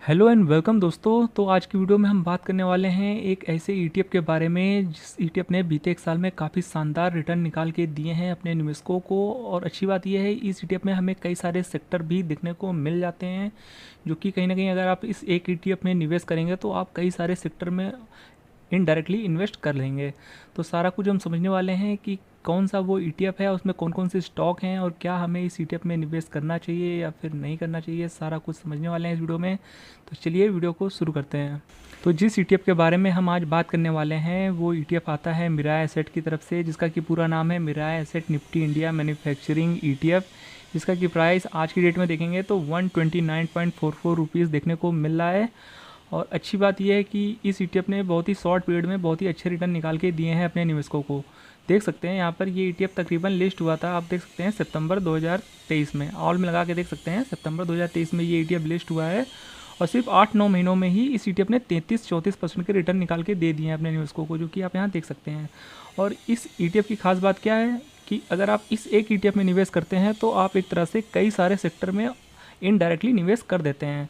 Hello and welcome दोस्तों। तो आज की वीडियो में हम बात करने वाले हैं एक ऐसे ईटीएफ के बारे में जिस ईटीएफ ने बीते एक साल में काफ़ी शानदार रिटर्न निकाल के दिए हैं अपने निवेशकों को। और अच्छी बात यह है इस ईटीएफ में हमें कई सारे सेक्टर भी देखने को मिल जाते हैं, जो कि कहीं ना कहीं अगर आप इस एक ईटीएफ में निवेश करेंगे तो आप कई सारे सेक्टर में इनडायरेक्टली इन्वेस्ट कर लेंगे। तो सारा कुछ हम समझने वाले हैं कि कौन सा वो ईटीएफ है, उसमें कौन कौन से स्टॉक हैं और क्या हमें इस ईटीएफ में निवेश करना चाहिए या फिर नहीं करना चाहिए, सारा कुछ समझने वाले हैं इस वीडियो में। तो चलिए वीडियो को शुरू करते हैं। तो जिस ईटीएफ के बारे में हम आज बात करने वाले हैं वो ईटीएफ आता है मिराय एसेट की तरफ से, जिसका कि पूरा नाम है Mirae Asset Nifty India manufacturing ETF, जिसका कि प्राइस आज की डेट में देखेंगे तो 129.44 रुपीज़ देखने को मिल रहा है। और अच्छी बात यह है कि इस ईटीएफ ने बहुत ही शॉर्ट पीरियड में बहुत ही अच्छे रिटर्न निकाल के दिए हैं अपने निवेशकों को। देख सकते हैं यहाँ पर ये ईटीएफ तकरीबन लिस्ट हुआ था, आप देख सकते हैं सितंबर 2023 में, ऑल में लगा के देख सकते हैं सितंबर 2023 में ये ईटीएफ लिस्ट हुआ है। और सिर्फ 8-9 महीनों में ही इस ईटीएफ ने 33-34% के रिटर्न निकाल के दे दिए हैं अपने निवेशकों को, जो कि आप यहाँ देख सकते हैं। और इस ईटीएफ की खास बात क्या है कि अगर आप इस एक ईटीएफ में निवेश करते हैं तो आप एक तरह से कई सारे सेक्टर में इनडायरेक्टली निवेश कर देते हैं।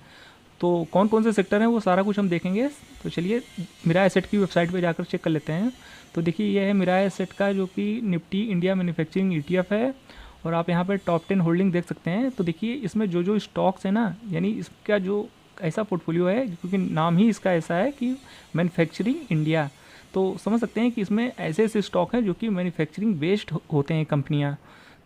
तो कौन कौन से सेक्टर हैं वो सारा कुछ हम देखेंगे। तो चलिए मिराय एसेट की वेबसाइट पे जाकर चेक कर लेते हैं। तो देखिए ये है मिराय एसेट का जो कि निफ्टी इंडिया मैन्युफैक्चरिंग ईटीएफ है। और आप यहाँ पर टॉप 10 होल्डिंग देख सकते हैं। तो देखिए इसमें जो जो स्टॉक्स है ना, यानी इसका जो ऐसा पोर्टफोलियो है, क्योंकि नाम ही इसका ऐसा है कि मैन्युफैक्चरिंग इंडिया, तो समझ सकते हैं कि इसमें ऐसे ऐसे स्टॉक हैं जो कि मैन्युफैक्चरिंग बेस्ड होते हैं कंपनियाँ।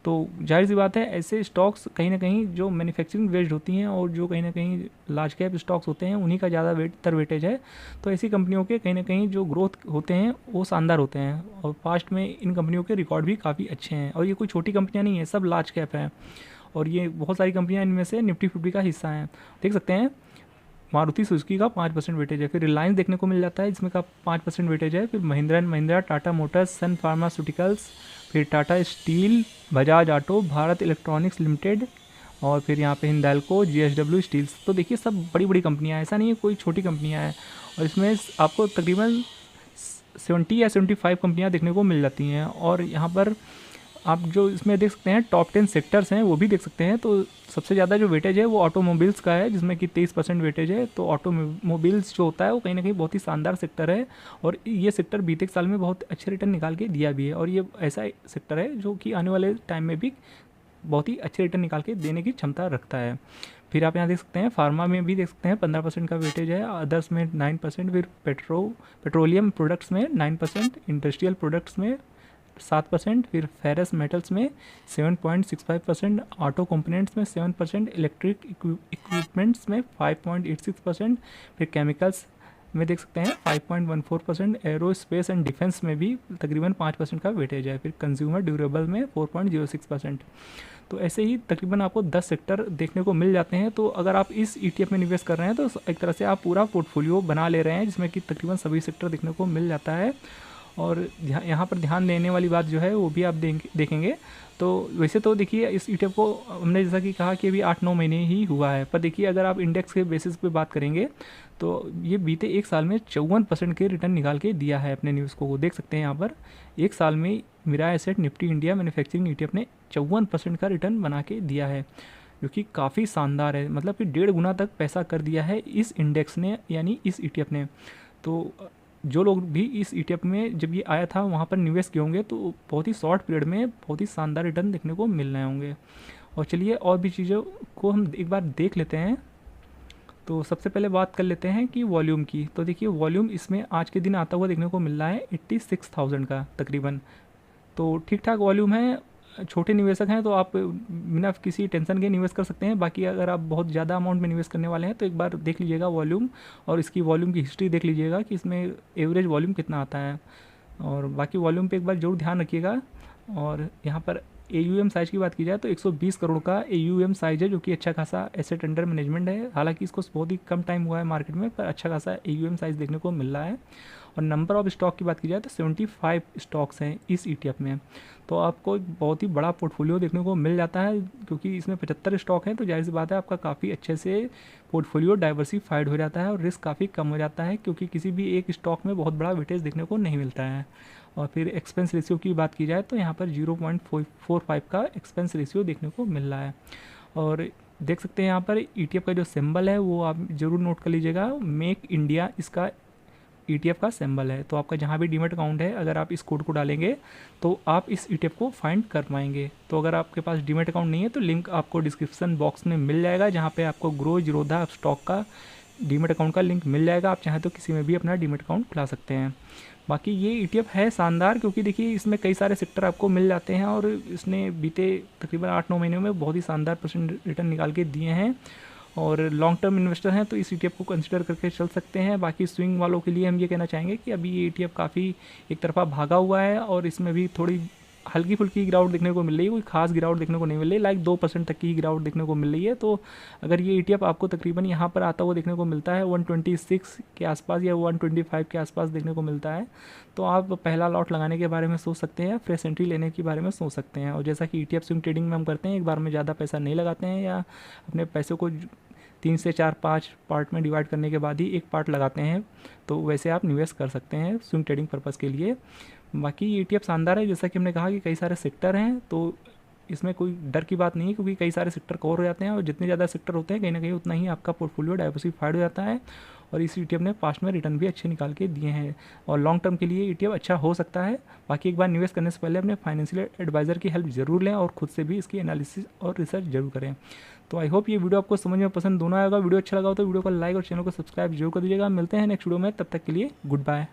तो जाहिर सी बात है ऐसे स्टॉक्स कहीं ना कहीं जो मैन्युफैक्चरिंग बेस्ड होती हैं और जो कहीं ना कहीं लार्ज कैप स्टॉक्स होते हैं उन्हीं का ज़्यादा वेटेज है। तो ऐसी कंपनियों के कहीं ना कहीं जो ग्रोथ होते हैं वो शानदार होते हैं, और पास्ट में इन कंपनियों के रिकॉर्ड भी काफ़ी अच्छे हैं। और ये कोई छोटी कंपनियाँ नहीं है, सब लार्ज कैप हैं। और ये बहुत सारी कंपनियाँ इनमें से निफ्टी 50 का हिस्सा हैं। देख सकते हैं मारुति सुजुकी का 5% वेटेज है, फिर रिलायंस देखने को मिल जाता है जिसमें का 5% वेटेज है, फिर Mahindra and Mahindra, Tata Motors, Sun Pharmaceuticals, फिर Tata Steel, Bajaj Auto, Bharat Electronics Limited, और फिर यहाँ पे हिंदाल्को, जीएसडब्ल्यू स्टील्स। तो देखिए सब बड़ी बड़ी कंपनियाँ हैं, ऐसा नहीं है कोई छोटी कंपनियाँ हैं। और इसमें आपको तकरीबन 70 या 75 कंपनियाँ देखने को मिल जाती हैं। और यहाँ पर आप जो इसमें देख सकते हैं टॉप 10 सेक्टर्स हैं वो भी देख सकते हैं। तो सबसे ज़्यादा जो वेटेज है वो ऑटोमोबाइल्स का है, जिसमें कि 23% वेटेज है। तो ऑटोमोबाइल्स जो होता है वो कहीं ना कहीं बहुत ही शानदार सेक्टर है, और ये सेक्टर बीते साल में बहुत अच्छे रिटर्न निकाल के दिया भी है। और ये ऐसा सेक्टर है जो कि आने वाले टाइम में भी बहुत ही अच्छे रिटर्न निकाल के देने की क्षमता रखता है। फिर आप यहाँ देख सकते हैं फार्मा में भी देख सकते हैं 15% का वेटेज है, अदर्स में 9%, फिर पेट्रोलियम प्रोडक्ट्स में 9%, इंडस्ट्रियल प्रोडक्ट्स में 7%, फिर फेरस मेटल्स में 7.65%, ऑटो कंपोनेंट्स में 7%, इलेक्ट्रिक इक्विपमेंट्स में 5.86%, फिर केमिकल्स में देख सकते हैं 5.14%, एरो स्पेस एंड डिफेंस में भी तकरीबन 5% का वेटेज है, फिर कंज्यूमर ड्यूरेबल में 4.06%। तो ऐसे ही तकरीबन आपको 10 सेक्टर देखने को मिल जाते हैं। तो अगर आप इस ईटीएफ में निवेश कर रहे हैं तो एक तरह से आप पूरा पोर्टफोलियो बना ले रहे हैं, जिसमें कि तकरीबन सभी सेक्टर देखने को मिल जाता है। और यहाँ पर ध्यान देने वाली बात जो है वो भी आप देखेंगे। तो वैसे तो देखिए इस ईटीएफ को हमने जैसा कि कहा कि अभी 8-9 महीने ही हुआ है, पर देखिए अगर आप इंडेक्स के बेसिस पे बात करेंगे तो ये बीते एक साल में 54% के रिटर्न निकाल के दिया है अपने निवेशकों को। देख सकते हैं यहाँ पर एक साल में Mirae Asset Nifty India manufacturing ETF ने 54% का रिटर्न बना के दिया है, जो कि काफ़ी शानदार है। मतलब कि 1.5 गुना तक पैसा कर दिया है इस इंडेक्स ने, यानी इस ईटीएफ ने। तो जो लोग भी इस ईटीएफ में जब ये आया था वहाँ पर निवेश किए होंगे तो बहुत ही शॉर्ट पीरियड में बहुत ही शानदार रिटर्न देखने को मिल रहे होंगे। और चलिए और भी चीज़ों को हम एक बार देख लेते हैं। तो सबसे पहले बात कर लेते हैं कि वॉल्यूम की। तो देखिए वॉल्यूम इसमें आज के दिन आता हुआ देखने को मिल रहा है 86,000 का तकरीबन। तो ठीक ठाक वॉल्यूम है, छोटे निवेशक हैं तो आप बिना किसी टेंशन के निवेश कर सकते हैं। बाकी अगर आप बहुत ज़्यादा अमाउंट में निवेश करने वाले हैं तो एक बार देख लीजिएगा वॉल्यूम, और इसकी वॉल्यूम की हिस्ट्री देख लीजिएगा कि इसमें एवरेज वॉल्यूम कितना आता है। और बाकी वॉल्यूम पे एक बार ज़रूर ध्यान रखिएगा। और यहाँ पर AUM साइज़ की बात की जाए तो 120 करोड़ का AUM साइज़ है, जो कि अच्छा खासा एसेट अंडर मैनेजमेंट है। हालांकि इसको बहुत ही कम टाइम हुआ है मार्केट में, पर अच्छा खासा AUM साइज़ देखने को मिल रहा है। और नंबर ऑफ स्टॉक की बात की जाए तो 75 स्टॉक्स हैं इस ईटीएफ में। तो आपको एक बहुत ही बड़ा पोर्टफोलियो देखने को मिल जाता है, क्योंकि इसमें 75 स्टॉक हैं। तो जाहिर सी बात है आपका काफ़ी अच्छे से पोर्टफोलियो डाइवर्सिफाइड हो जाता है और रिस्क काफ़ी कम हो जाता है, क्योंकि किसी भी एक स्टॉक में बहुत बड़ा वेटेज देखने को नहीं मिलता है। और फिर एक्सपेंस रेशियो की बात की जाए तो यहाँ पर 0.45 का एक्सपेंस रेशियो देखने को मिल रहा है। और देख सकते हैं यहाँ पर ETF का जो सिंबल है वो आप ज़रूर नोट कर लीजिएगा, मेक इंडिया इसका ETF का सिंबल है। तो आपका जहाँ भी डीमेट अकाउंट है, अगर आप इस कोड को डालेंगे तो आप इस ETF को फाइंड कर पाएंगे। तो अगर आपके पास डीमेट अकाउंट नहीं है तो लिंक आपको डिस्क्रिप्शन बॉक्स में मिल जाएगा, जहाँ पे आपको ग्रो जीरोधा स्टॉक का डीमेट अकाउंट का लिंक मिल जाएगा। आप चाहें तो किसी में भी अपना डीमेट अकाउंट खुला सकते हैं। बाकी ये ETF है शानदार, क्योंकि देखिए इसमें कई सारे सेक्टर आपको मिल जाते हैं और इसने बीते तकरीबन 8-9 महीनों में बहुत ही शानदार परसेंट रिटर्न निकाल के दिए हैं। और लॉन्ग टर्म इन्वेस्टर हैं तो इस ETF को कंसिडर करके चल सकते हैं। बाकी स्विंग वालों के लिए हम ये कहना चाहेंगे कि अभी ये ETF काफ़ी एक तरफा भागा हुआ है और इसमें भी थोड़ी हल्की फुल्की गिरावट देखने को मिल रही है, कोई खास गिरावट देखने को नहीं मिल रही, लाइक 2% तक की गिरावट देखने को मिल रही है। तो अगर ये ETF आपको तकरीबन यहाँ पर आता हुआ देखने को मिलता है 126 के आसपास या 125 के आसपास देखने को मिलता है, तो आप पहला लॉट लगाने के बारे में सोच सकते हैं, फ्रेश एंट्री लेने के बारे में सोच सकते हैं। और जैसा कि ETF स्विंग ट्रेडिंग में हम करते हैं, एक बार में ज़्यादा पैसा नहीं लगाते हैं या अपने पैसों को 3 से 4-5 पार्ट में डिवाइड करने के बाद ही एक पार्ट लगाते हैं, तो वैसे आप निवेश कर सकते हैं स्विंग ट्रेडिंग पर्पज़ के लिए। बाकी ये ETF शानदार है, जैसा कि हमने कहा कि कई सारे सेक्टर हैं, तो इसमें कोई डर की बात नहीं है, क्योंकि कई सारे सेक्टर कवर हो जाते हैं और जितने ज़्यादा सेक्टर होते हैं कहीं ना कहीं उतना ही आपका पोर्टफोलियो डाइवर्सिफाइड हो जाता है। और इस ETF ने पास्ट में रिटर्न भी अच्छे निकाल के दिए हैं और लॉन्ग टर्म के लिए ETF अच्छा हो सकता है। बाकी एक बार निवेश करने से पहले अपने फाइनेंशियल एडवाइज़र की हेल्प ज़रूर लें और खुद से भी इसकी एनालिसिस और रिसर्च जरूर करें। तो आई होप ये वीडियो आपको समझ में पसंद दोनों आएगा। वीडियो अच्छा लगा हो तो वीडियो को लाइक और चैनल को सब्सक्राइब जरूर कर दीजिएगा। मिलते हैं नेक्स्ट वीडियो में, तब तक के लिए गुड बाय।